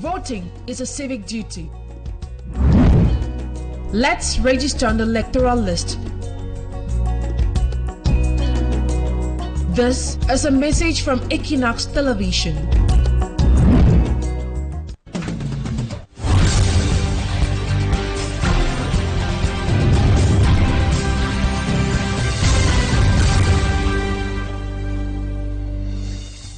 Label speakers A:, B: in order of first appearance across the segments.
A: Voting is a civic duty. Let's register on the electoral list. This is a message from Equinoxe Television.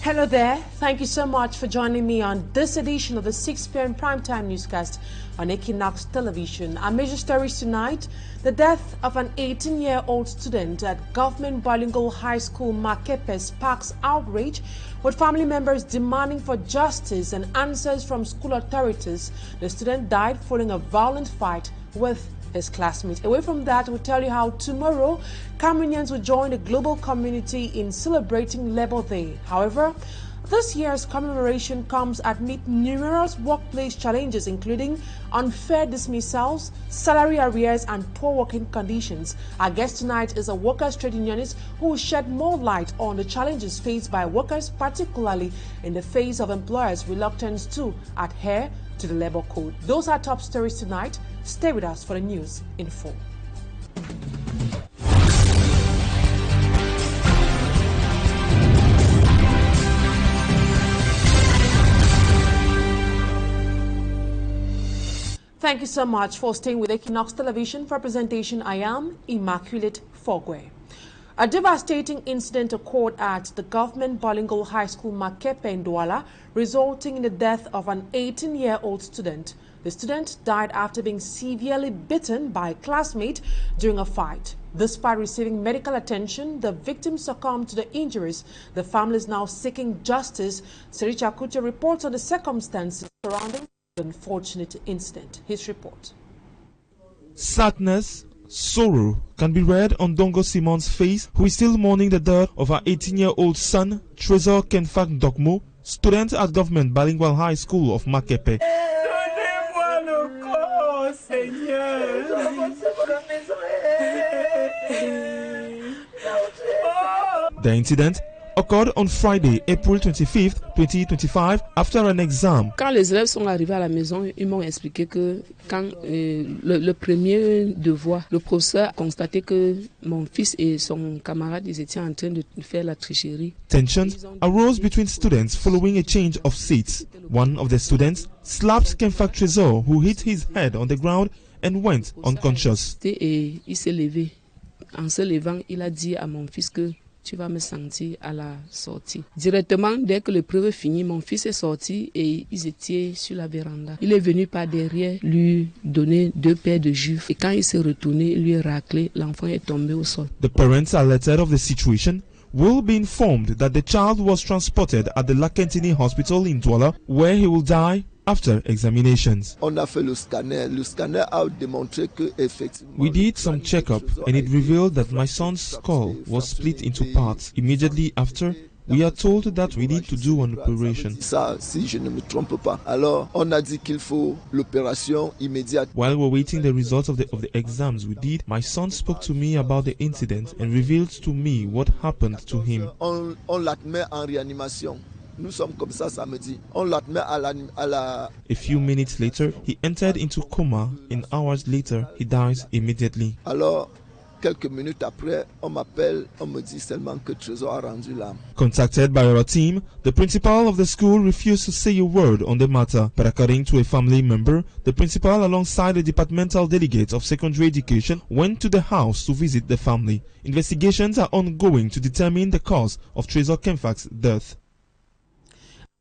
B: Hello there. Thank you so much for joining me on this edition of the 6 p.m. primetime newscast on Equinoxe Television. Our major stories tonight: the death of an 18-year-old student at Government Bilingual High School Makepe sparks outrage, with family members demanding for justice and answers from school authorities. The student died following a violent fight with his classmates. Away from that, we'll tell you how tomorrow Cameroonians will join the global community in celebrating Labour Day. However, this year's commemoration comes amid numerous workplace challenges, including unfair dismissals, salary arrears, and poor working conditions. Our guest tonight is a workers' trade unionist who will shed more light on the challenges faced by workers, particularly in the face of employers' reluctance to adhere to the Labour Code. Those are top stories tonight. Stay with us for the news in full. Thank you so much for staying with Equinoxe Television. For presentation, I am Immaculate Fogwe. A devastating incident occurred at the Government Bilingual High School Makepe in Douala, resulting in the death of an 18-year-old student. The student died after being severely bitten by a classmate during a fight. Despite receiving medical attention, the victim succumbed to the injuries. The family is now seeking justice. Sericha Kuche reports on the circumstances surrounding the unfortunate incident. His report.
C: Sadness, sorrow can be read on Dongo Simon's face, who is still mourning the death of her 18-year-old son, Trésor Kenfak Dokmo, student at Government Bilingual High School of Makepe. The incident occurred on Friday, April 25th, 2025, after an exam.
D: Quand les élèves sont arrivés à la maison, ils m'ont expliqué que quand le premier devoir, le professeur a constaté que mon fils et son camarade ils étaient en train de faire la tricherie.
C: Tensions arose between students following a change of seats. One of the students slapped Kenfak Trésor, who hit his head on the ground and went unconscious.
D: Et il s'est levé. En se levant, il a dit à mon fils que tu vas me sentir à la sortie. Directement, dès que l'épreuve est finie, mon fils est sorti et ils étaient sur la véranda. Il est venu par derrière lui donner 2 paires de gifles. Et quand il s'est retourné, il lui a raclé. L'enfant est tombé au sol.
C: The parents, alerted of the situation, will be informed that the child was transported at the Lakentini Hospital in Douala, where he will die after examinations.
E: On a fait le scanner. Le scanner a démontré que effectivement.
C: We did some checkup and it revealed that my son's skull was split into parts. Immediately after, we are told that we need to do an operation.
E: Ça, si je ne me trompe pas. Alors, on a dit qu'il faut l'opération immédiate.
C: While we're waiting the results of the exams we did, my son spoke to me about the incident and revealed to me what happened to him.
E: On l'admet en réanimation. Nous sommes comme ça samedi. On l'admet à la...
C: A few minutes later, he entered into coma, and hours later, he dies immediately.
E: Alors, quelques minutes après, on m'appelle, on me dit seulement que Trésor a rendu l'âme.
C: Contacted by our team, the principal of the school refused to say a word on the matter, but according to a family member, the principal alongside the departmental delegate of secondary education went to the house to visit the family. Investigations are ongoing to determine the cause of Trésor Kenfak's death.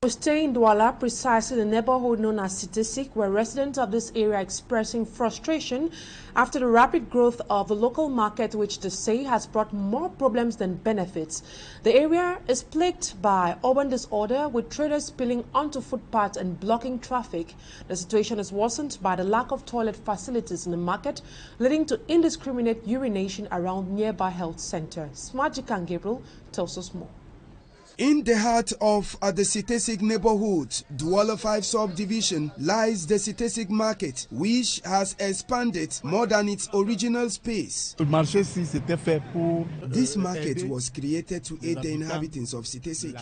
B: We stay in Douala, precisely the neighborhood known as Sitisik, where residents of this area are expressing frustration after the rapid growth of the local market, which they say has brought more problems than benefits. The area is plagued by urban disorder, with traders spilling onto footpaths and blocking traffic. The situation is worsened by the lack of toilet facilities in the market, leading to indiscriminate urination around nearby health centers. Smajikan Gabriel tells us more.
F: In the heart of the Sitesik neighborhood, Douala 5 subdivision, lies the Sitesik market, which has expanded more than its original space. This market was created to aid the inhabitants of Sitesik,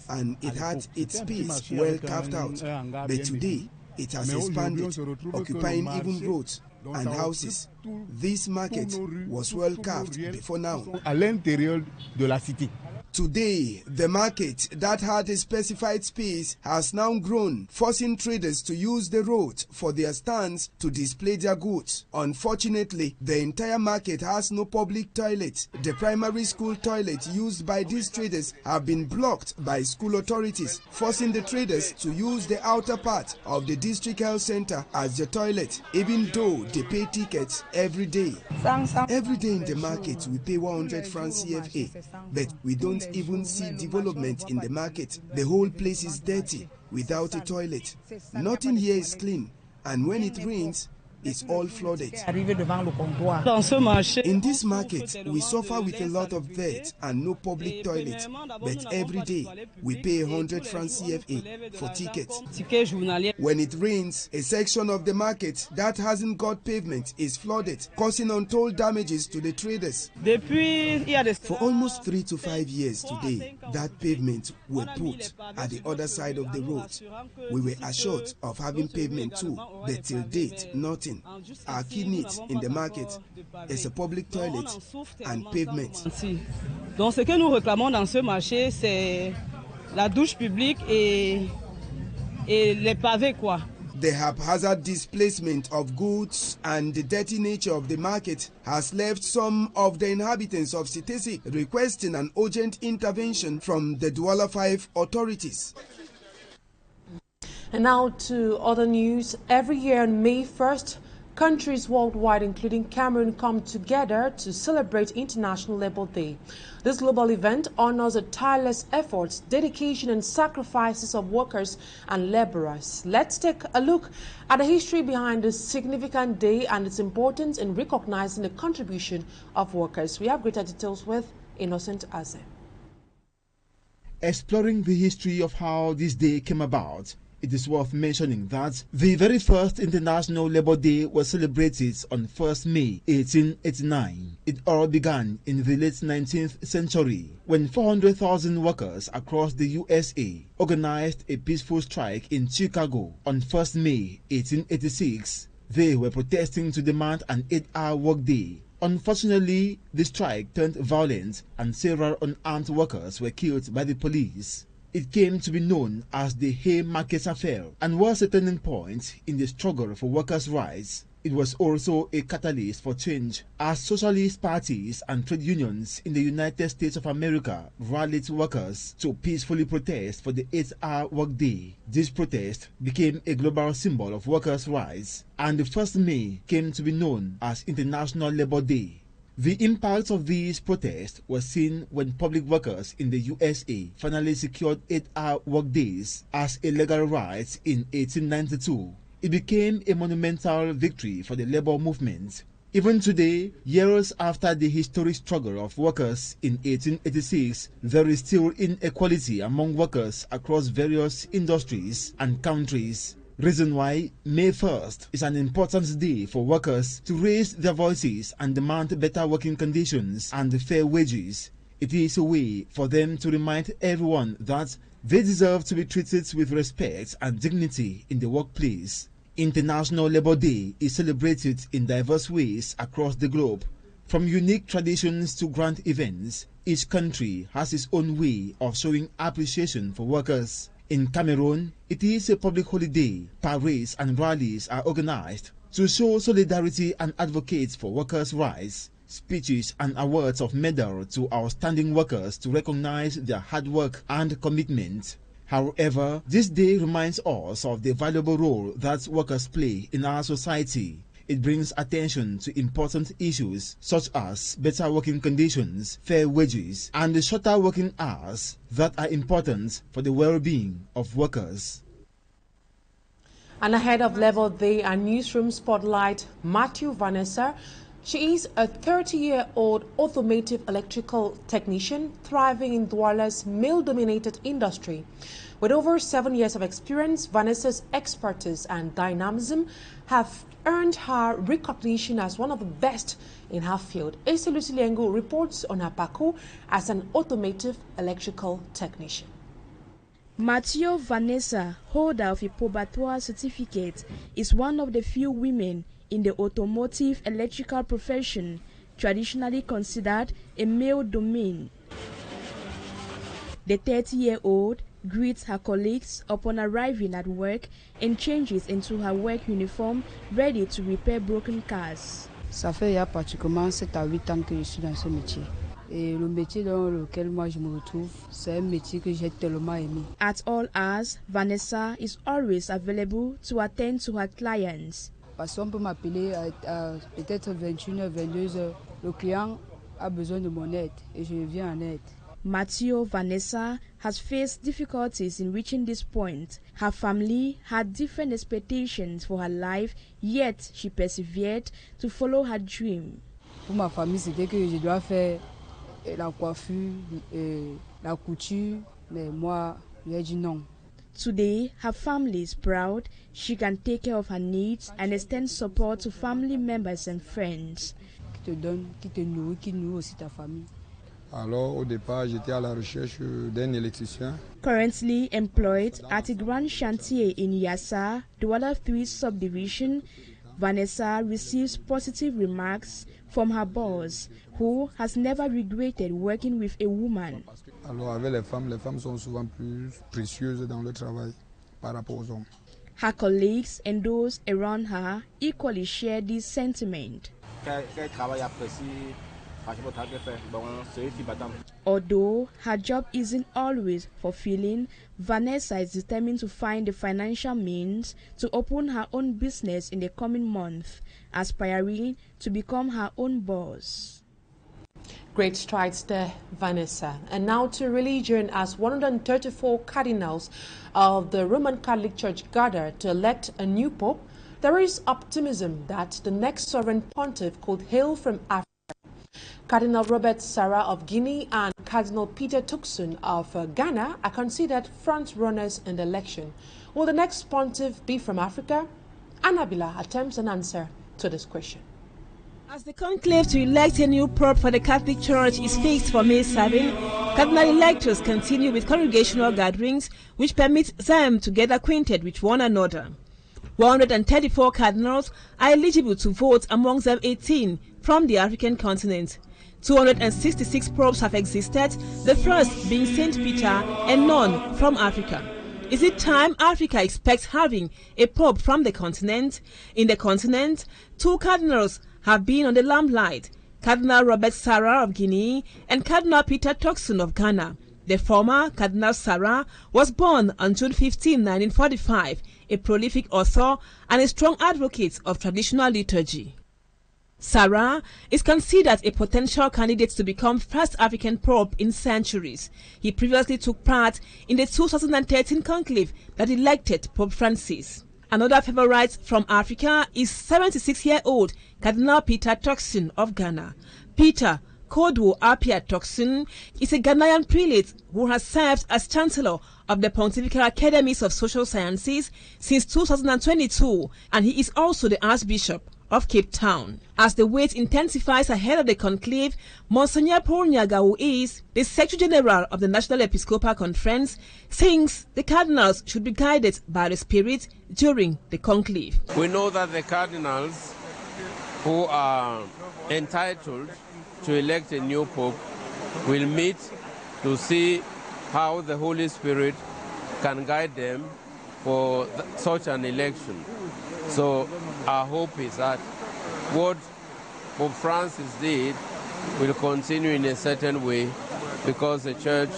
F: and it had its space well carved out. But today, it has expanded, occupying even roads and houses. This market was well carved before now. Today, the market that had a specified space has now grown, forcing traders to use the road for their stands to display their goods. Unfortunately, the entire market has no public toilet. The primary school toilet used by these traders have been blocked by school authorities, forcing the traders to use the outer part of the district health center as the toilet, even though they pay tickets every day. Every day in the market, we pay 100 francs CFA, but we don't even see development in the market. The whole place is dirty, without a toilet. Nothing here is clean, and when it rains, it's all flooded. In this market, we suffer with a lot of dirt and no public toilet, but every day we pay 100 francs CFA for tickets. When it rains, a section of the market that hasn't got pavement is flooded, causing untold damages to the traders. For almost 3 to 5 years today, that pavement were put at the other side of the road. We were assured of having pavement too, but till date, nothing. Our key needs in the market is a public toilet and pavement.
G: Donc ce que nous réclamons dans ce marché, c'est la douche publique et les pavés quoi.
F: The haphazard displacement of goods and the dirty nature of the market has left some of the inhabitants of Sitesik requesting an urgent intervention from the Douala 5 authorities.
B: And now to other news. Every year on May 1st, countries worldwide, including Cameroon, come together to celebrate International Labour Day. This global event honors the tireless efforts, dedication and sacrifices of workers and laborers. Let's take a look at the history behind this significant day and its importance in recognizing the contribution of workers. We have greater details with Innocent Aze.
H: Exploring the history of how this day came about, it is worth mentioning that the very first International Labour Day was celebrated on 1st May 1889. It all began in the late 19th century when 400,000 workers across the USA organized a peaceful strike in Chicago. On 1st May 1886, they were protesting to demand an 8-hour workday. Unfortunately, the strike turned violent and several unarmed workers were killed by the police. It came to be known as the Haymarket Affair and was a turning point in the struggle for workers' rights. It was also a catalyst for change as socialist parties and trade unions in the United States of America rallied workers to peacefully protest for the 8-hour workday. This protest became a global symbol of workers' rights, and the 1st May came to be known as International Labour Day. The impact of these protests was seen when public workers in the USA finally secured 8-hour workdays as a legal right in 1892. It became a monumental victory for the labor movement. Even today, years after the historic struggle of workers in 1886, there is still inequality among workers across various industries and countries. Reason why May 1st is an important day for workers to raise their voices and demand better working conditions and fair wages. It is a way for them to remind everyone that they deserve to be treated with respect and dignity in the workplace. International Labour Day is celebrated in diverse ways across the globe. From unique traditions to grand events, each country has its own way of showing appreciation for workers. In Cameroon, it is a public holiday. Parades and rallies are organized to show solidarity and advocate for workers' rights. Speeches and awards of medal to outstanding workers to recognize their hard work and commitment. However, this day reminds us of the valuable role that workers play in our society. It brings attention to important issues such as better working conditions, fair wages, and the shorter working hours that are important for the well-being of workers.
B: And ahead of Labour Day, our newsroom spotlight, Matthew Vanessa She is a 30-year-old automotive electrical technician thriving in Douala's male-dominated industry. With over 7 years of experience, Vanessa's expertise and dynamism have earned her recognition as one of the best in her field. Asa Luciliengo reports on her parcours as an automotive electrical technician.
I: Mathieu Vanessa, holder of a probatoire certificate, is one of the few women in the automotive electrical profession, traditionally considered a male domain. The 30-year-old greets her colleagues upon arriving at work and changes into her work uniform, ready to repair broken cars.
D: Ça fait il y a pratiquement 7 à 8 ans que je suis dans ce métier. Et le métier dans lequel moi je me retrouve, c'est un métier que j'ai tellement aimé.
I: At all hours, Vanessa is always available to attend to her clients.
D: Parce qu'on peut m'appeler à peut-être 21h, 22h. Le client a besoin de mon aide et je viens en aide.
I: Mathieu Vanessa has faced difficulties in reaching this point. Her family had different expectations for her life, yet she persevered to follow her dream.
D: Pour ma famille, c'était que je dois faire la coiffure, la couture, mais moi, j'ai dit non.
I: Today, her family is proud. She can take care of her needs and extend support to family members and friends.
D: Qui te donne, qui te nourrit, qui nourrit aussi ta famille.
J: Alors, au départ, j'étais à la recherche d'un électricien.
I: Currently employed at a grand chantier in Yassa, Douala 3 subdivision, Vanessa receives positive remarks from her boss, who has never regretted working with a woman.
J: Alors, avec les femmes sont souvent plus précieuses dans le travail par rapport aux hommes.
I: Her colleagues and those around her equally share this sentiment. Although her job isn't always fulfilling, Vanessa is determined to find the financial means to open her own business in the coming month, aspiring to become her own boss.
B: Great strides there, Vanessa. And now to religion, as 134 cardinals of the Roman Catholic Church gathered to elect a new pope, there is optimism that the next sovereign pontiff could hail from Africa. Cardinal Robert Sarah of Guinea and Cardinal Peter Turkson of Ghana are considered front-runners in the election. Will the next pontiff be from Africa? Annabila attempts an answer to this question.
K: As the conclave to elect a new pope for the Catholic Church is fixed for May 7, cardinal-electors continue with congregational gatherings which permit them to get acquainted with one another. 134 cardinals are eligible to vote, among them 18 from the African continent. 266 popes have existed, the first being St. Peter and none from Africa. Is it time Africa expects having a pope from the continent? In the continent, 2 cardinals have been on the limelight, Cardinal Robert Sarah of Guinea and Cardinal Peter Turkson of Ghana. The former, Cardinal Sarah, was born on June 15, 1945, a prolific author and a strong advocate of traditional liturgy. Sarah is considered a potential candidate to become first African pope in centuries. He previously took part in the 2013 conclave that elected Pope Francis. Another favorite from Africa is 76-year-old Cardinal Peter Turkson of Ghana. Peter Kodwo Apia Turkson is a Ghanaian prelate who has served as Chancellor of the Pontifical Academies of Social Sciences since 2022, and he is also the Archbishop of Cape Town. As the wait intensifies ahead of the conclave, Monsignor Paul Nyaga, who is the Secretary General of the National Episcopal Conference, thinks the cardinals should be guided by the Spirit during the conclave.
L: We know that the cardinals who are entitled to elect a new pope will meet to see how the Holy Spirit can guide them for such an election. So our hope is that what Pope Francis did will continue in a certain way, because the church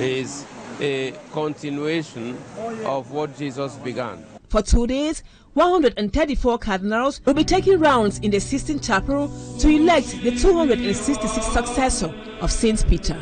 L: is a continuation of what Jesus began.
K: For 2 days, 134 cardinals will be taking rounds in the Sistine Chapel to elect the 266th successor of St. Peter.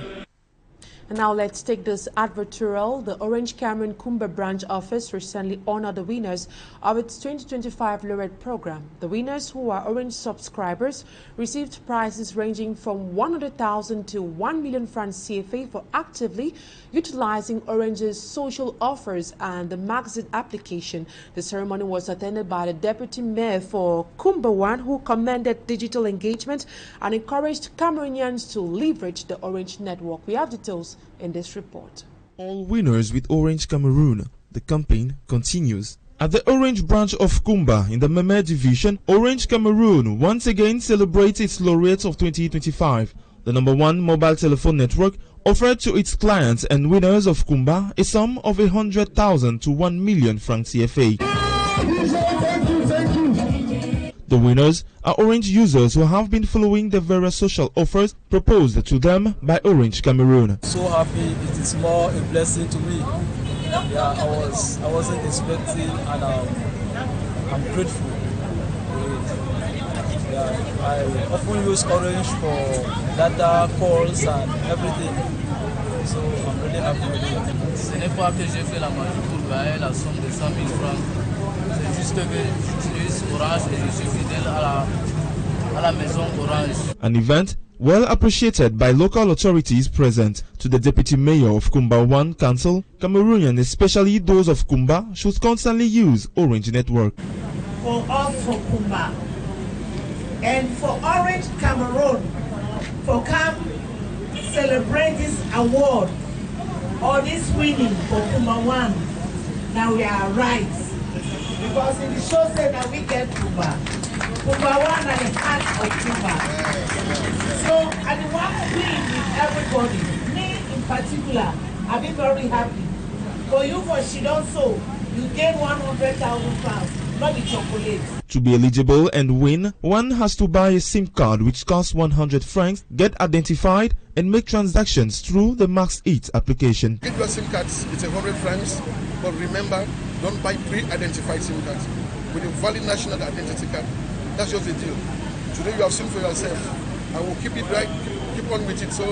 B: And now let's take this advertorial. The Orange Cameroon Kumba branch office recently honored the winners of its 2025 Laureate program. The winners, who are Orange subscribers, received prizes ranging from 100,000 to 1 million francs CFA for actively utilizing Orange's social offers and the magazine application. The ceremony was attended by the Deputy Mayor for Kumba 1, who commended digital engagement and encouraged Cameroonians to leverage the Orange network. We have details in this report.
C: All winners with Orange Cameroon. The campaign continues. At the Orange branch of Kumba in the Meme division, Orange Cameroon once again celebrates its laureates of 2025. The #1 mobile telephone network offered to its clients and winners of Kumba a sum of 100,000 to 1 million francs CFA. The winners are Orange users who have been following the various social offers proposed to them by Orange Cameroon.
M: So happy, it is more a blessing to me. Yeah, I wasn't expecting, and I'm grateful. Yeah, I often use Orange for data, calls and everything. So I'm really happy with it.
N: Ce n'est pas que j'ai fait la magie pour gagner la somme de 100 000 francs. C'est juste que j'utilise Orange et je suis fidèle à la maison Orange.
C: An event well appreciated by local authorities present. To the Deputy Mayor of Kumba 1 Council, Cameroonians, especially those of Kumba, should constantly use Orange Network.
O: For us for Kumba and for Orange Cameroon, for come celebrate this award or this winning for Kumba 1. Now we are right. Because it shows that we get Kumba. Kumba 1 at the heart of Kumba. So I want to win with everybody. Me in particular, I've been very happy. For you, for Shidonso, you gain 100,000 francs, not the chocolate.
C: To be eligible and win, one has to buy a SIM card which costs 100 francs, get identified, and make transactions through the Max It application.
P: Get your SIM cards, it's 100 francs, but remember, don't buy pre-identified SIM cards. With a valid national identity card, that's just the deal. Today you have SIM for yourself, and we'll keep it right, keep on with it. So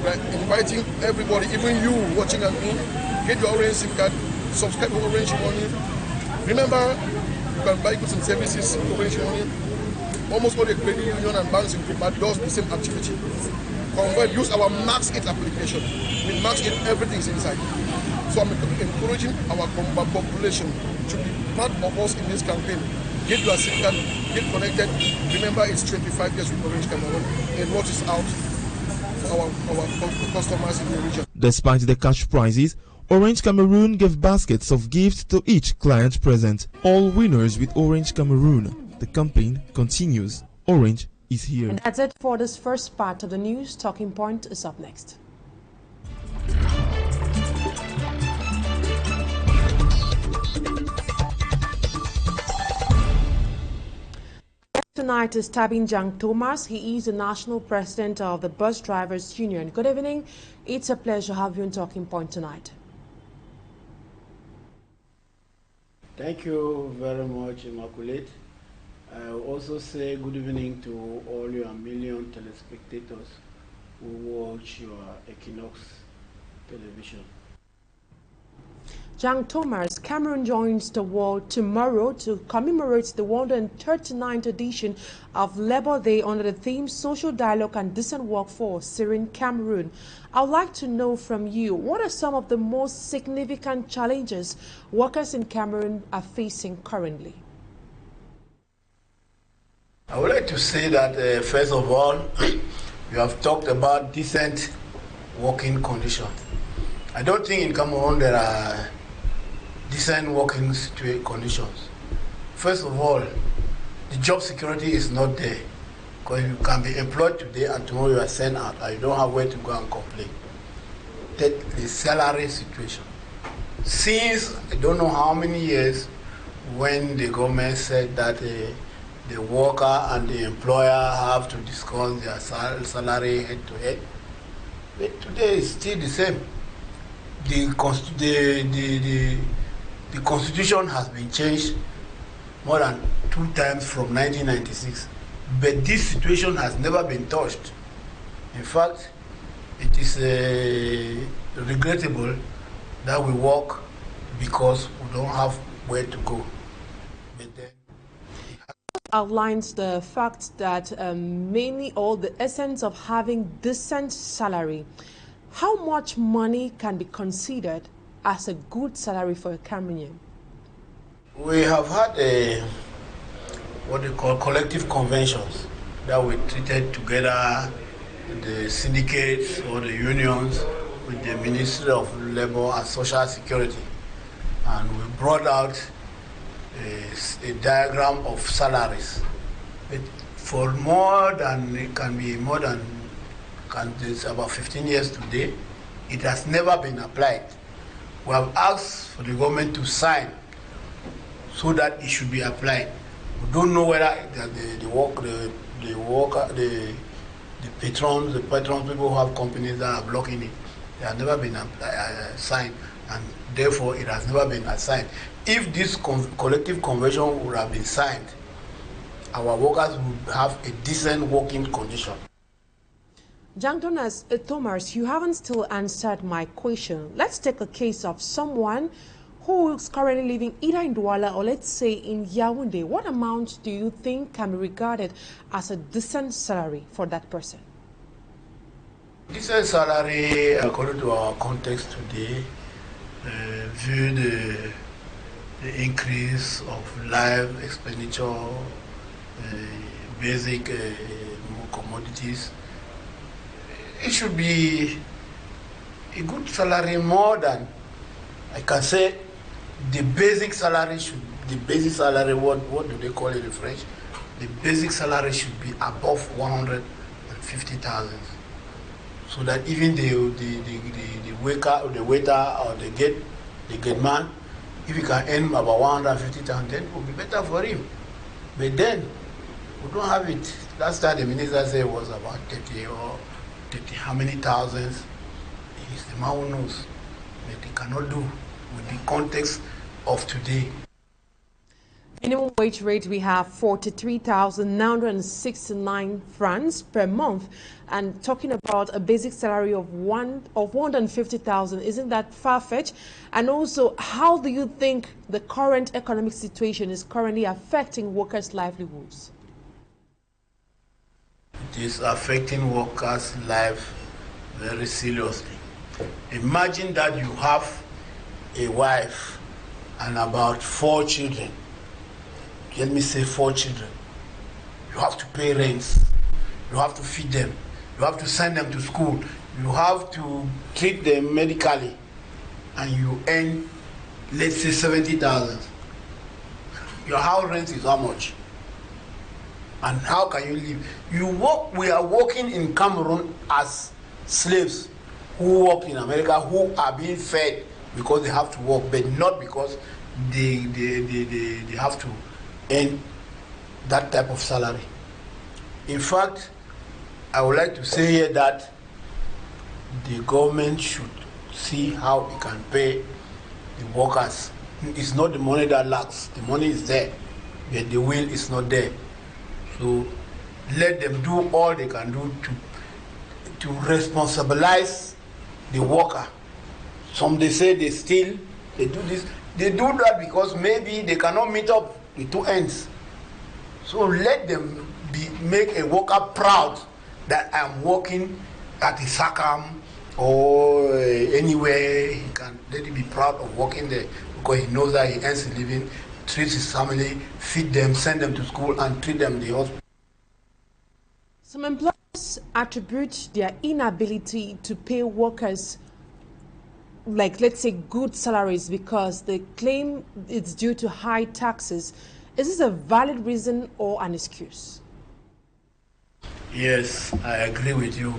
P: we're inviting everybody, even you watching at me, get your Orange SIM card, subscribe to Orange Money. Remember, you can buy goods and services with Orange Money. Almost all the credit union and banks in Kumba does the same activity. Convert, use our Max It application. With Max It, everything is inside. So I'm encouraging our Kumba population to be part of us in this campaign. Get your SIM card, get connected. Remember, it's 25 years with Orange Cameroon, and what is out for our customers in the region.
C: Despite the cash prizes, Orange Cameroon gave baskets of gifts to each client present. All winners with Orange Cameroon. The campaign continues. Orange is here.
B: And that's it for this first part of the news. Talking Point is up next. Tonight is TABI NJANG Thomas. He is the national president of the Bus Drivers Union. Good evening. It's a pleasure to have you on Talking Point tonight.
Q: Thank you very much, Immaculate. I will also say good evening to all your million telespectators who watch your Equinoxe television.
B: Jang Thomas, Cameroon joins the world tomorrow to commemorate the 139th edition of Labour Day under the theme Social Dialogue and Decent Work for Syrian Cameroon. I would like to know from you, what are some of the most significant challenges workers in Cameroon are facing currently?
Q: I would like to say that, first of all, you have talked about decent working conditions. I don't think in Cameroon there are decent working conditions. First of all, the job security is not there, because you can be employed today and tomorrow you are sent out and you don't have where to go and complain. The salary situation. Since I don't know how many years, when the government said that the worker and the employer have to discuss their salary head to head, but today it's still the same. The constitution has been changed more than 2 times from 1996, but this situation has never been touched. In fact, it is regrettable that we work because we don't have where to go. But then
B: outlines the fact that mainly all the essence of having decent salary. How much money can be considered as a good salary for a Cameroonian?
Q: We have had what they call collective conventions that we treated together, the syndicates or the unions with the Ministry of Labour and Social Security, and we brought out a diagram of salaries. But for more than, it can be more than, it's about 15 years today, it has never been applied. We have asked for the government to sign so that it should be applied. We don't know whether the patrons, people who have companies that are blocking it, they have never been signed, and therefore it has never been assigned. If this collective convention would have been signed, our workers would have a decent working condition.
B: Jonas Thomas, you haven't still answered my question. Let's take a case of someone who is currently living either in Douala or let's say in Yaoundé. What amount do you think can be regarded as a decent salary for that person?
Q: Decent salary, according to our context today, view the increase of life expenditure, basic commodities, it should be a good salary more than, I can say, the basic salary should, what do they call it in French? The basic salary should be above 150,000. So that even the waiter or the gate man, if he can earn about 150,000, then it will be better for him. But then, we don't have it. Last time the minister said it was about 30 or 30, how many thousands? It's the man who knows. But they cannot do with the context of today.
B: Minimum wage rate, we have 43,969 francs per month, and talking about a basic salary of 150,000, isn't that far-fetched? And also, how do you think the current economic situation is currently affecting workers' livelihoods?
Q: It is affecting workers' life very seriously. Imagine that you have a wife and about 4 children. Let me say 4 children. You have to pay rents. You have to feed them. You have to send them to school. You have to treat them medically. And you earn, let's say, 70,000. Your house rent is how much? And how can you live? We are working in Cameroon as slaves who work in America, who are being fed because they have to work, but not because they have to earn that type of salary. In fact, I would like to say here that the government should see how it can pay the workers. It's not the money that lacks. The money is there, but the will is not there. So let them do all they can do to responsibilize the worker. Some they say they steal, they do this. They do that because maybe they cannot meet up the 2 ends. So let them make a worker proud that I'm working at a SACAM or anywhere. He can let him be proud of working there because he knows that he earns a living, treats his family, feed them, send them to school, and treat them the hospital.
B: Some employers attribute their inability to pay workers, like let's say, good salaries because they claim it's due to high taxes. Is this a valid reason or an excuse?
Q: Yes, I agree with you.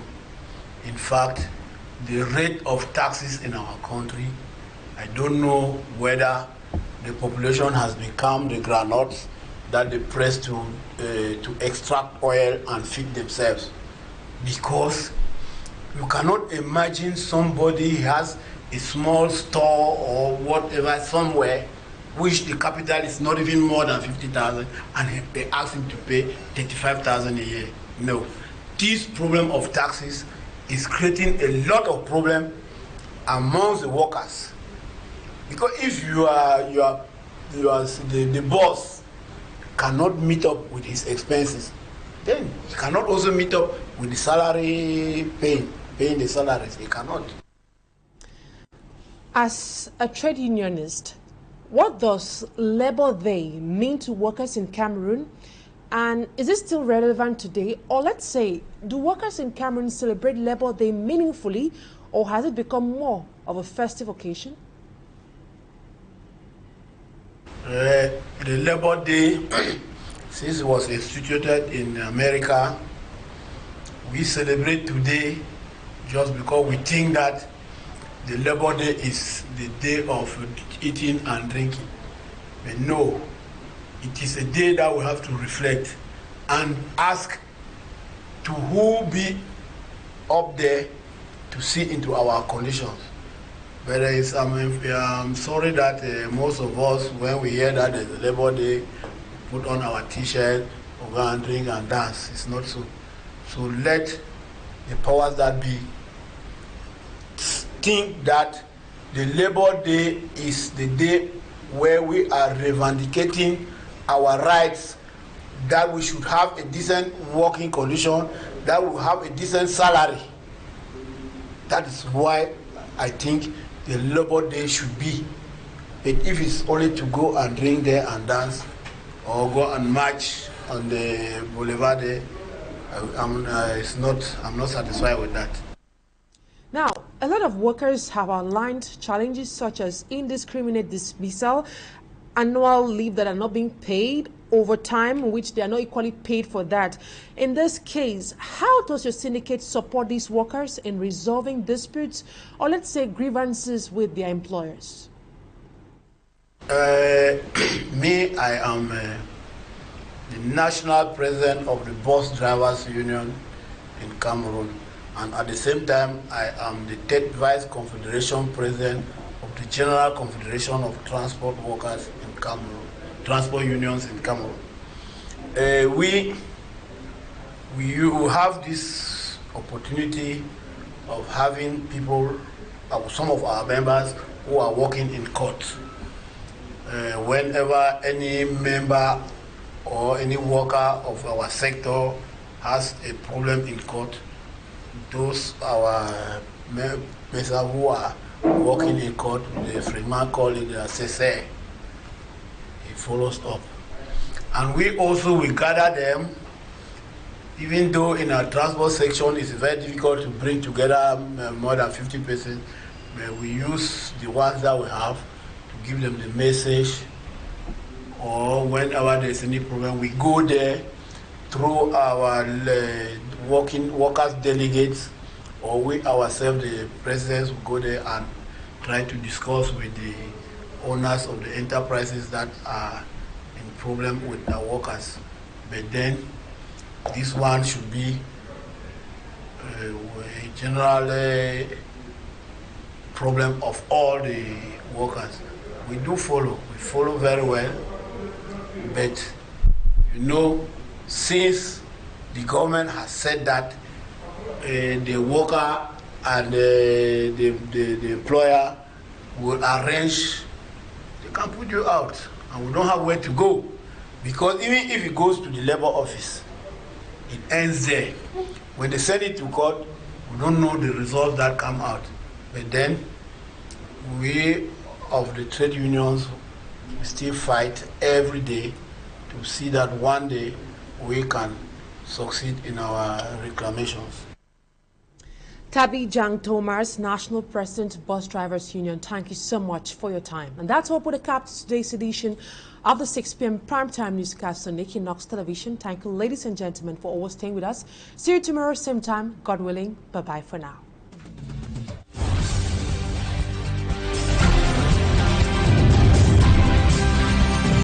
Q: In fact, the rate of taxes in our country, I don't know whether the population has become the granules that they press to extract oil and feed themselves. Because you cannot imagine somebody has a small store or whatever somewhere which the capital is not even more than 50,000 and they ask him to pay 35,000 a year. No. This problem of taxes is creating a lot of problem amongst the workers. Because if the boss cannot meet up with his expenses, then he cannot also meet up with the salary paying the salaries. He cannot.
B: As a trade unionist, what does Labor Day mean to workers in Cameroon? And is it still relevant today? Or let's say, do workers in Cameroon celebrate Labor Day meaningfully, or has it become more of a festive occasion?
Q: The Labor Day, since it was instituted in America, we celebrate today just because we think that the Labor Day is the day of eating and drinking. But no, it is a day that we have to reflect and ask to who be up there to see into our conditions. But I'm sorry that most of us, when we hear that there's a Labor Day, put on our t-shirt, or go and drink and dance. It's not so. So let the powers that be think that the Labor Day is the day where we are reivindicating our rights, that we should have a decent working condition, that we have a decent salary. That is why I think the Labor Day should be. But if it's only to go and drink there and dance, or go and march on the boulevard there, I'm not satisfied with that.
B: Now, a lot of workers have outlined challenges such as indiscriminate dismissal, annual leave that are not being paid, overtime, which they are not equally paid for that. In this case, how does your syndicate support these workers in resolving disputes, or let's say grievances with their employers?
Q: Me, I am the national president of the Bus Drivers Union in Cameroon, and at the same time, I am the 3rd Vice Confederation President of the General Confederation of Transport Workers in Cameroon, Transport Unions in Cameroon. We have this opportunity of having people, some of our members who are working in court. Whenever any member or any worker of our sector has a problem in court, those our members who are working in court, the Freeman call it the assessor. He follows up. And we gather them, even though in our transport section it's very difficult to bring together more than 50%, but we use the ones that we have to give them the message, or whenever there's any problem, we go there through our workers delegates, or we ourselves, the presidents, will go there and try to discuss with the owners of the enterprises that are in problem with the workers. But then this one should be a general problem of all the workers. We follow very well, but since the government has said that the worker and the employer will arrange, they can put you out, and we don't have where to go, because even if it goes to the labor office, it ends there. When they send it to court, we don't know the results that come out. But then we of the trade unions still fight every day to see that one day we can succeed in our reclamations.
B: TABI Jang Thomas, National President, Bus Drivers Union, thank you so much for your time. And that's all put a cap to today's edition of the 6 p.m. primetime newscast on Equinoxe Television. Thank you, ladies and gentlemen, for always staying with us. See you tomorrow, same time, God willing. Bye-bye for now.